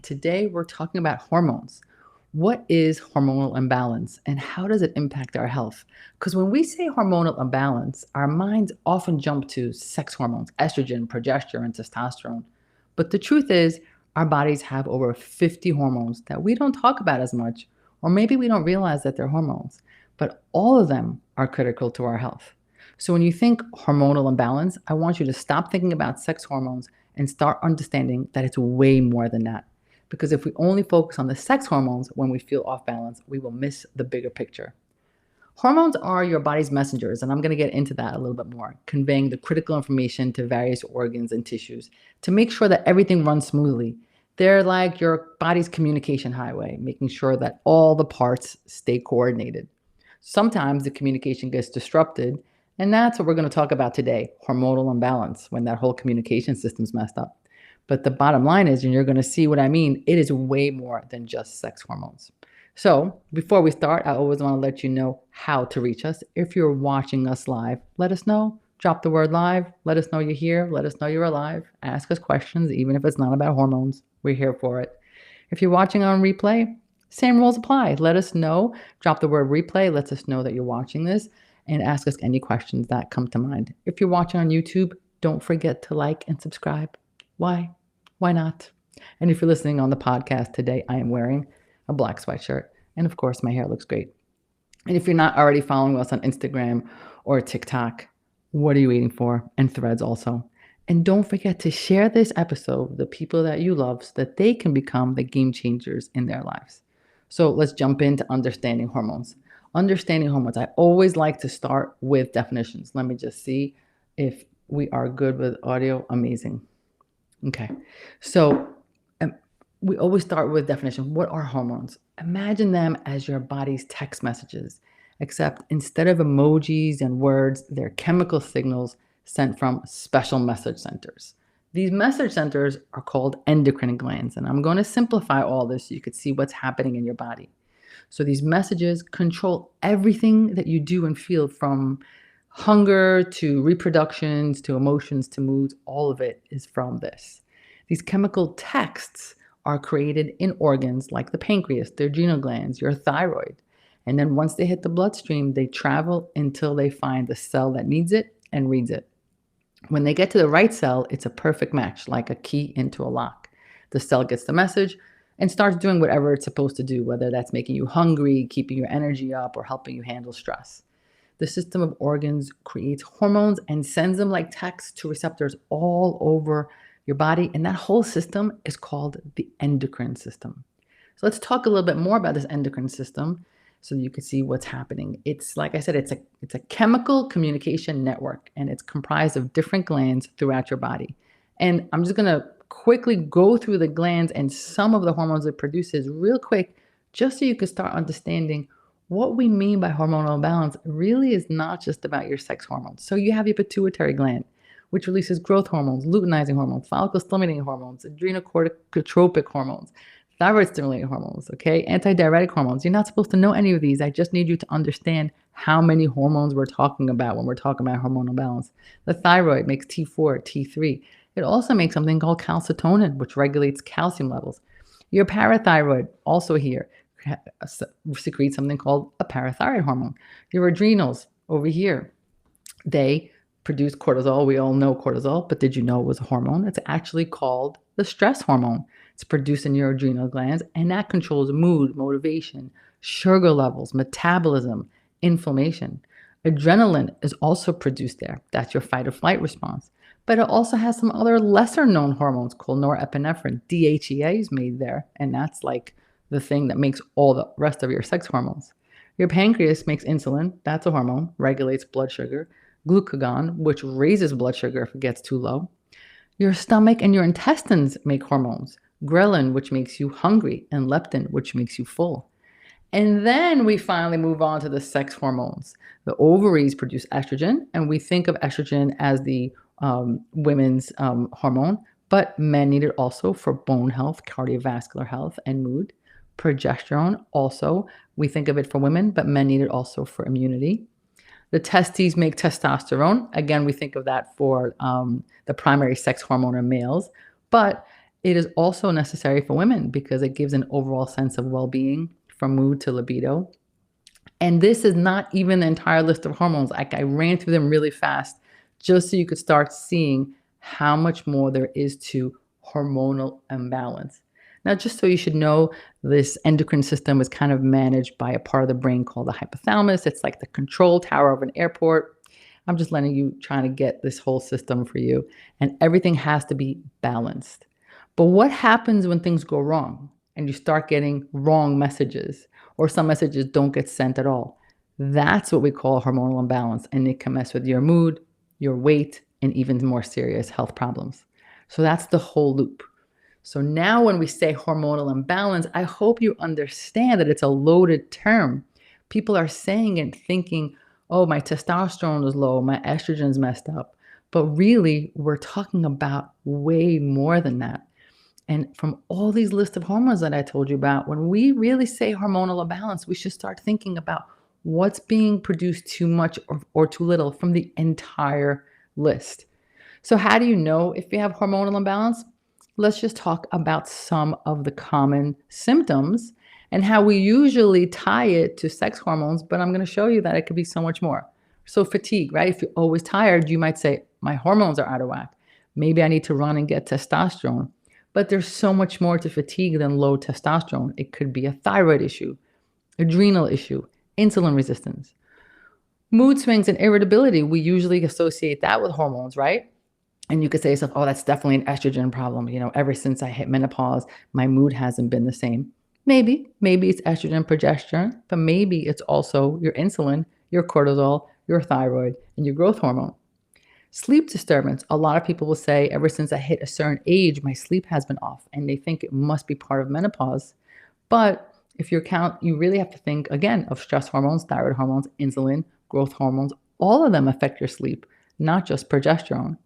Today, we're talking about hormones. What is hormonal imbalance and how does it impact our health? Because when we say hormonal imbalance, our minds often jump to sex hormones, estrogen, progesterone, testosterone. But the truth is, our bodies have over 50 hormones that we don't talk about as much, or maybe we don't realize that they're hormones. But all of them are critical to our health. So when you think hormonal imbalance, I want you to stop thinking about sex hormones and start understanding that it's way more than that. Because if we only focus on the sex hormones when we feel off balance, we will miss the bigger picture. Hormones are your body's messengers, and I'm going to get into that a little bit more, conveying the critical information to various organs and tissues to make sure that everything runs smoothly. They're like your body's communication highway, making sure that all the parts stay coordinated. Sometimes the communication gets disrupted, and that's what we're going to talk about today, hormonal imbalance, when that whole communication system's messed up. But the bottom line is, and you're going to see what I mean, it is way more than just sex hormones. So, before we start, I always want to let you know how to reach us. If you're watching us live, let us know. Drop the word live. Let us know you're here. Let us know you're alive. Ask us questions, even if it's not about hormones. We're here for it. If you're watching on replay, same rules apply. Let us know. Drop the word replay. Lets us know that you're watching this and ask us any questions that come to mind. If you're watching on YouTube, don't forget to like and subscribe. Why? Why not? And if you're listening on the podcast today, I am wearing a black sweatshirt. And of course, my hair looks great. And if you're not already following us on Instagram or TikTok, what are you waiting for? And Threads also. And don't forget to share this episode with the people that you love so that they can become the game changers in their lives. So let's jump into understanding hormones. Understanding hormones. I always like to start with definitions. Let me just see if we are good with audio. Amazing. Okay. So we always start with definition. What are hormones? Imagine them as your body's text messages, except instead of emojis and words, they're chemical signals sent from special message centers. These message centers are called endocrine glands, and I'm going to simplify all this so you could see what's happening in your body. So these messages control everything that you do and feel, from hunger to reproductions to emotions to moods. All of it is from this. These chemical texts are created in organs like the pancreas, the adrenal glands, your thyroid. And then once they hit the bloodstream, they travel until they find the cell that needs it and reads it. When they get to the right cell, it's a perfect match, like a key into a lock. The cell gets the message and starts doing whatever it's supposed to do, whether that's making you hungry, keeping your energy up, or helping you handle stress. The system of organs creates hormones and sends them like text to receptors all over your body. And that whole system is called the endocrine system. So let's talk a little bit more about this endocrine system so you can see what's happening. It's, like I said, it's a chemical communication network, and it's comprised of different glands throughout your body. And I'm just going to quickly go through the glands and some of the hormones it produces real quick, just so you can start understanding what we mean by hormonal imbalance really is not just about your sex hormones. So you have your pituitary gland, which releases growth hormones, luteinizing hormones, follicle-stimulating hormones, adrenocorticotropic hormones, thyroid-stimulating hormones, okay, antidiuretic hormones. You're not supposed to know any of these. I just need you to understand how many hormones we're talking about when we're talking about hormonal balance. The thyroid makes T4, T3. It also makes something called calcitonin, which regulates calcium levels. Your parathyroid, also here, secretes something called a parathyroid hormone. Your adrenals, over here, they produce cortisol. We all know cortisol, but did you know it was a hormone? It's actually called the stress hormone. It's produced in your adrenal glands, and that controls mood, motivation, sugar levels, metabolism, inflammation. Adrenaline is also produced there. That's your fight or flight response. But it also has some other lesser known hormones called norepinephrine. DHEA is made there, and that's like the thing that makes all the rest of your sex hormones. Your pancreas makes insulin. That's a hormone, regulates blood sugar. Glucagon, which raises blood sugar if it gets too low. Your stomach and your intestines make hormones. Ghrelin, which makes you hungry, and leptin, which makes you full. And then we finally move on to the sex hormones. The ovaries produce estrogen, and we think of estrogen as the women's hormone, but men need it also for bone health, cardiovascular health, and mood. Progesterone, also, we think of it for women, but men need it also for immunity. The testes make testosterone. Again, we think of that for the primary sex hormone in males, but It is also necessary for women because it gives an overall sense of well being from mood to libido. And this is not even the entire list of hormones. Like I ran through them really fast just so you could start seeing how much more there is to hormonal imbalance. Now, just so you should know, this endocrine system is kind of managed by a part of the brain called the hypothalamus. It's like the control tower of an airport. I'm just letting you trying to get this whole system for you. And everything has to be balanced. But what happens when things go wrong and you start getting wrong messages or some messages don't get sent at all? That's what we call hormonal imbalance. And it can mess with your mood, your weight, and even more serious health problems. So that's the whole loop. So now when we say hormonal imbalance, I hope you understand that it's a loaded term. People are saying it thinking, oh, my testosterone is low, my estrogen's messed up. But really, we're talking about way more than that. And from all these lists of hormones that I told you about, when we really say hormonal imbalance, we should start thinking about what's being produced too much or too little from the entire list. So, how do you know if you have hormonal imbalance? Let's just talk about some of the common symptoms and how we usually tie it to sex hormones, but I'm going to show you that it could be so much more. So, fatigue, right? If you're always tired, you might say, my hormones are out of whack. Maybe I need to run and get testosterone. But there's so much more to fatigue than low testosterone. It could be a thyroid issue, adrenal issue, insulin resistance. Mood swings and irritability, we usually associate that with hormones, right? And you could say to yourself, oh, that's definitely an estrogen problem. Ever since I hit menopause, my mood hasn't been the same. Maybe it's estrogen, progesterone, but maybe it's also your insulin, your cortisol, your thyroid, and your growth hormone. Sleep disturbance. A lot of people will say, ever since I hit a certain age, my sleep has been off, and they think it must be part of menopause. But if you really have to think again of stress hormones, thyroid hormones, insulin, growth hormones. All of them affect your sleep, not just progesterone.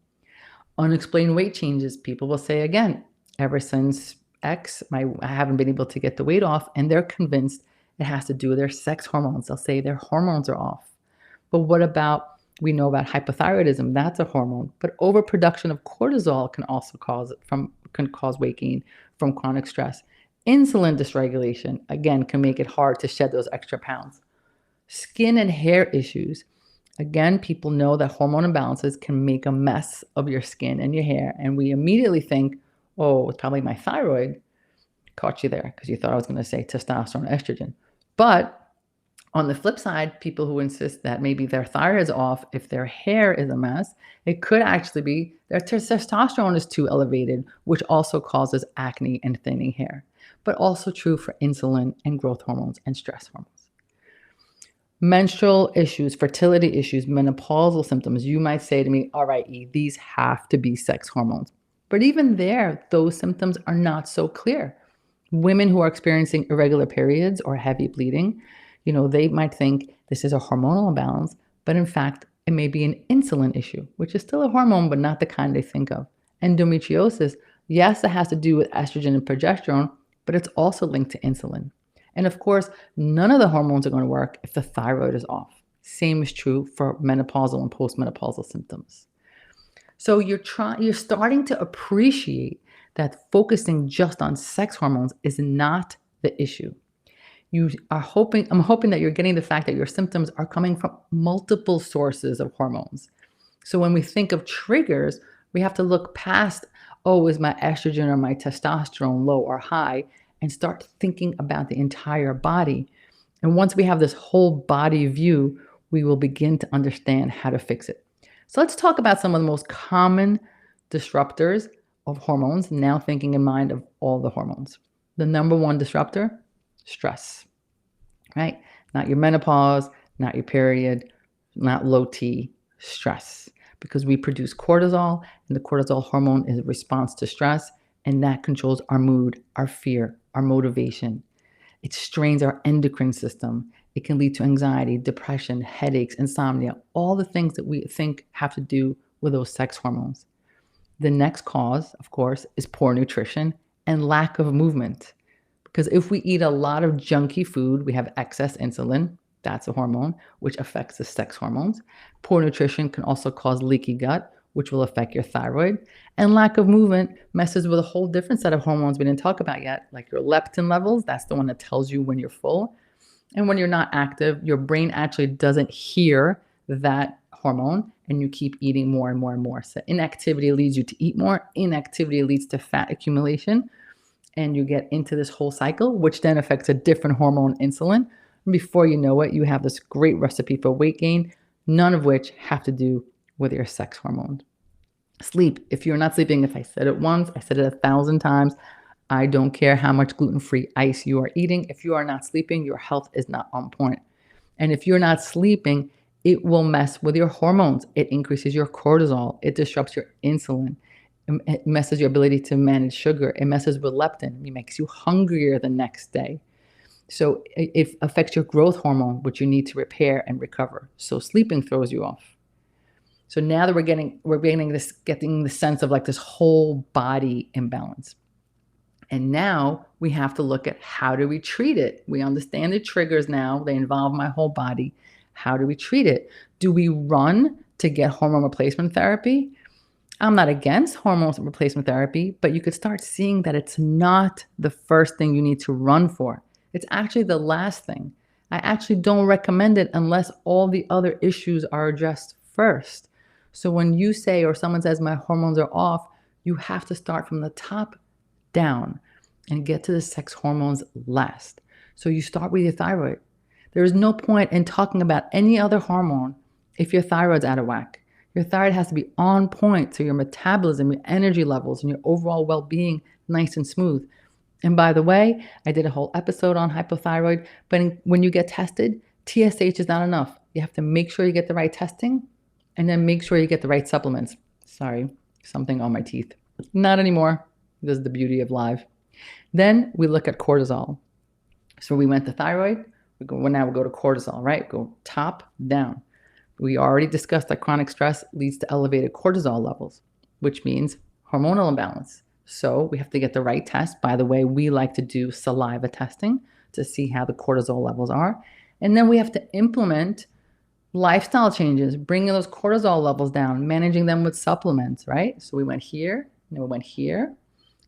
Unexplained weight changes. People will say again, ever since X, I haven't been able to get the weight off, and they're convinced it has to do with their sex hormones. They'll say their hormones are off. But what about we know about hypothyroidism? That's a hormone, but overproduction of cortisol can also cause weight gain from chronic stress. Insulin dysregulation again can make it hard to shed those extra pounds. Skin and hair issues. Again, people know that hormone imbalances can make a mess of your skin and your hair. And we immediately think, oh, it's probably my thyroid. Caught you there because you thought I was going to say testosterone, estrogen. But on the flip side, people who insist that maybe their thyroid is off, if their hair is a mess, it could actually be their testosterone is too elevated, which also causes acne and thinning hair. But also true for insulin and growth hormones and stress hormones. Menstrual issues, fertility issues, menopausal symptoms. You might say to me, all right, E, these have to be sex hormones. But even there, those symptoms are not so clear. Women who are experiencing irregular periods or heavy bleeding, they might think this is a hormonal imbalance, but in fact, it may be an insulin issue, which is still a hormone, but not the kind they think of. Endometriosis, yes, it has to do with estrogen and progesterone, but it's also linked to insulin. And of course, none of the hormones are going to work if the thyroid is off. Same is true for menopausal and postmenopausal symptoms. So you're starting to appreciate that focusing just on sex hormones is not the issue. I'm hoping that you're getting the fact that your symptoms are coming from multiple sources of hormones. So when we think of triggers, we have to look past, oh, is my estrogen or my testosterone low or high, and start thinking about the entire body. And once we have this whole body view, we will begin to understand how to fix it. So let's talk about some of the most common disruptors of hormones, now thinking in mind of all the hormones. The number one disruptor, stress, right? Not your menopause, not your period, not low T, stress. Because we produce cortisol, and the cortisol hormone is a response to stress, and that controls our mood, our fear, our motivation. It strains our endocrine system. It can lead to anxiety, depression, headaches, insomnia, all the things that we think have to do with those sex hormones. The next cause, of course, is poor nutrition and lack of movement. Because if we eat a lot of junky food, we have excess insulin. That's a hormone, which affects the sex hormones. Poor nutrition can also cause leaky gut, which will affect your thyroid. And lack of movement messes with a whole different set of hormones we didn't talk about yet, like your leptin levels. That's the one that tells you when you're full. And when you're not active, your brain actually doesn't hear that hormone and you keep eating more and more and more. So inactivity leads you to eat more. Inactivity leads to fat accumulation. And you get into this whole cycle, which then affects a different hormone, insulin. And before you know it, you have this great recipe for weight gain, none of which have to do with your sex hormone. Sleep. If you're not sleeping, if I said it once, I said it 1,000 times. I don't care how much gluten-free ice you are eating. If you are not sleeping, your health is not on point. And if you're not sleeping, it will mess with your hormones. It increases your cortisol. It disrupts your insulin. It messes your ability to manage sugar. It messes with leptin. It makes you hungrier the next day. So it affects your growth hormone, which you need to repair and recover. So sleeping throws you off. So now that we're getting the sense of like this whole body imbalance. And now we have to look at how do we treat it? We understand the triggers now. They involve my whole body. How do we treat it? Do we run to get hormone replacement therapy? I'm not against hormone replacement therapy, but you could start seeing that it's not the first thing you need to run for. It's actually the last thing. I actually don't recommend it unless all the other issues are addressed first. So when you say, or someone says, my hormones are off, you have to start from the top down and get to the sex hormones last. So you start with your thyroid. There is no point in talking about any other hormone if your thyroid's out of whack. Your thyroid has to be on point so your metabolism, your energy levels, and your overall well-being nice and smooth. And by the way, I did a whole episode on hypothyroid, but when you get tested, TSH is not enough. You have to make sure you get the right testing and then make sure you get the right supplements. Sorry, something on my teeth. Not anymore. This is the beauty of live. Then we look at cortisol. So we went to thyroid. Now we go to cortisol, right? Go top down. We already discussed that chronic stress leads to elevated cortisol levels, which means hormonal imbalance. So we have to get the right test. By the way, we like to do saliva testing to see how the cortisol levels are. And then we have to implement lifestyle changes, bringing those cortisol levels down, managing them with supplements, right? So we went here, and then we went here.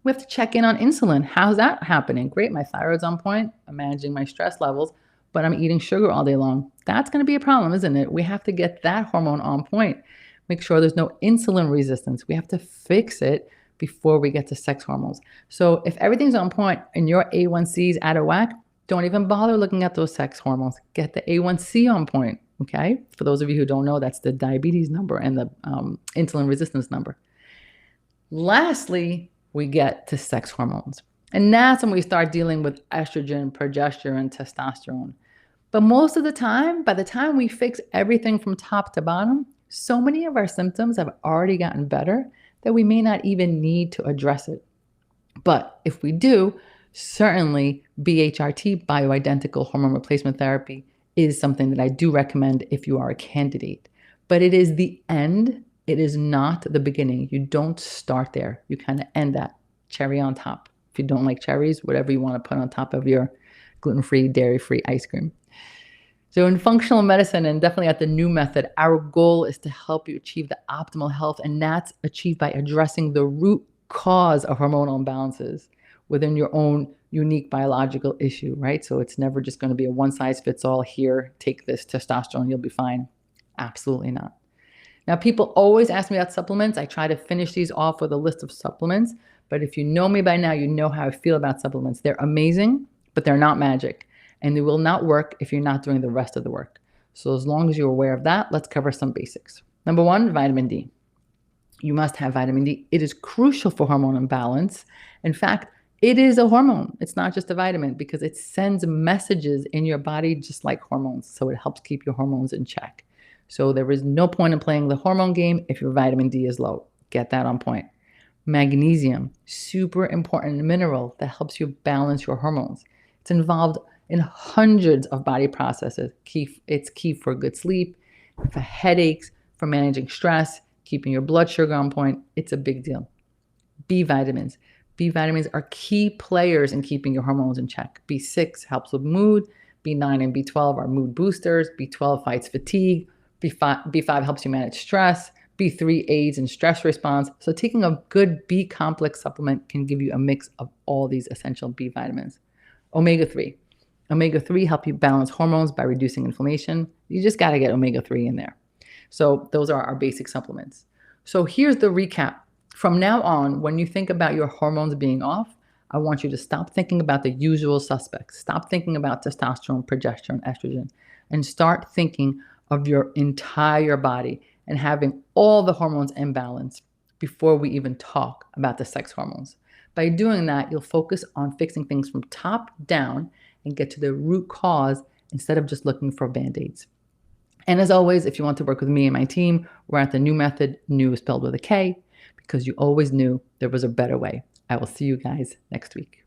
We have to check in on insulin. How's that happening? Great, my thyroid's on point. I'm managing my stress levels, but I'm eating sugar all day long. That's going to be a problem, isn't it? We have to get that hormone on point. Make sure there's no insulin resistance. We have to fix it before we get to sex hormones. So if everything's on point and your A1C is out of whack, don't even bother looking at those sex hormones. Get the A1C on point, okay? For those of you who don't know, that's the diabetes number and the insulin resistance number. Lastly, we get to sex hormones. And that's when we start dealing with estrogen, progesterone, testosterone. But most of the time, by the time we fix everything from top to bottom, so many of our symptoms have already gotten better that we may not even need to address it. But if we do, certainly BHRT, bioidentical hormone replacement therapy, is something that I do recommend if you are a candidate. But it is the end. It is not the beginning. You don't start there. You kind of end that cherry on top. If you don't like cherries, whatever you want to put on top of your gluten-free, dairy-free ice cream. So in functional medicine and definitely at the new method, our goal is to help you achieve the optimal health, and that's achieved by addressing the root cause of hormonal imbalances within your own unique biological issue, right? So it's never just going to be a one-size-fits-all here, take this testosterone, you'll be fine. Absolutely not. Now, people always ask me about supplements. I try to finish these off with a list of supplements, but if you know me by now, you know how I feel about supplements. They're amazing, but they're not magic. And they will not work if you're not doing the rest of the work. So as long as you're aware of that, let's cover some basics. Number one, vitamin D. You must have vitamin D. It is crucial for hormone imbalance. In fact, it is a hormone. It's not just a vitamin because it sends messages in your body just like hormones. So it helps keep your hormones in check. So there is no point in playing the hormone game if your vitamin D is low. Get that on point. Magnesium, super important mineral that helps you balance your hormones. It's involved in hundreds of body processes. It's key for good sleep, for headaches, for managing stress, keeping your blood sugar on point. It's a big deal. B vitamins. B vitamins are key players in keeping your hormones in check. B6 helps with mood. B9 and B12 are mood boosters. B12 fights fatigue. B5 helps you manage stress. B3 aids in stress response. So taking a good B complex supplement can give you a mix of all these essential B vitamins. Omega-3. Omega-3 help you balance hormones by reducing inflammation. You just got to get omega-3 in there. So those are our basic supplements. So here's the recap. From now on, when you think about your hormones being off, I want you to stop thinking about the usual suspects. Stop thinking about testosterone, progesterone, estrogen, and start thinking of your entire body and having all the hormones in balance before we even talk about the sex hormones. By doing that, you'll focus on fixing things from top down and get to the root cause instead of just looking for band-aids. And as always, if you want to work with me and my team, we're at the New Method, new is spelled with a K, because you always knew there was a better way. I will see you guys next week.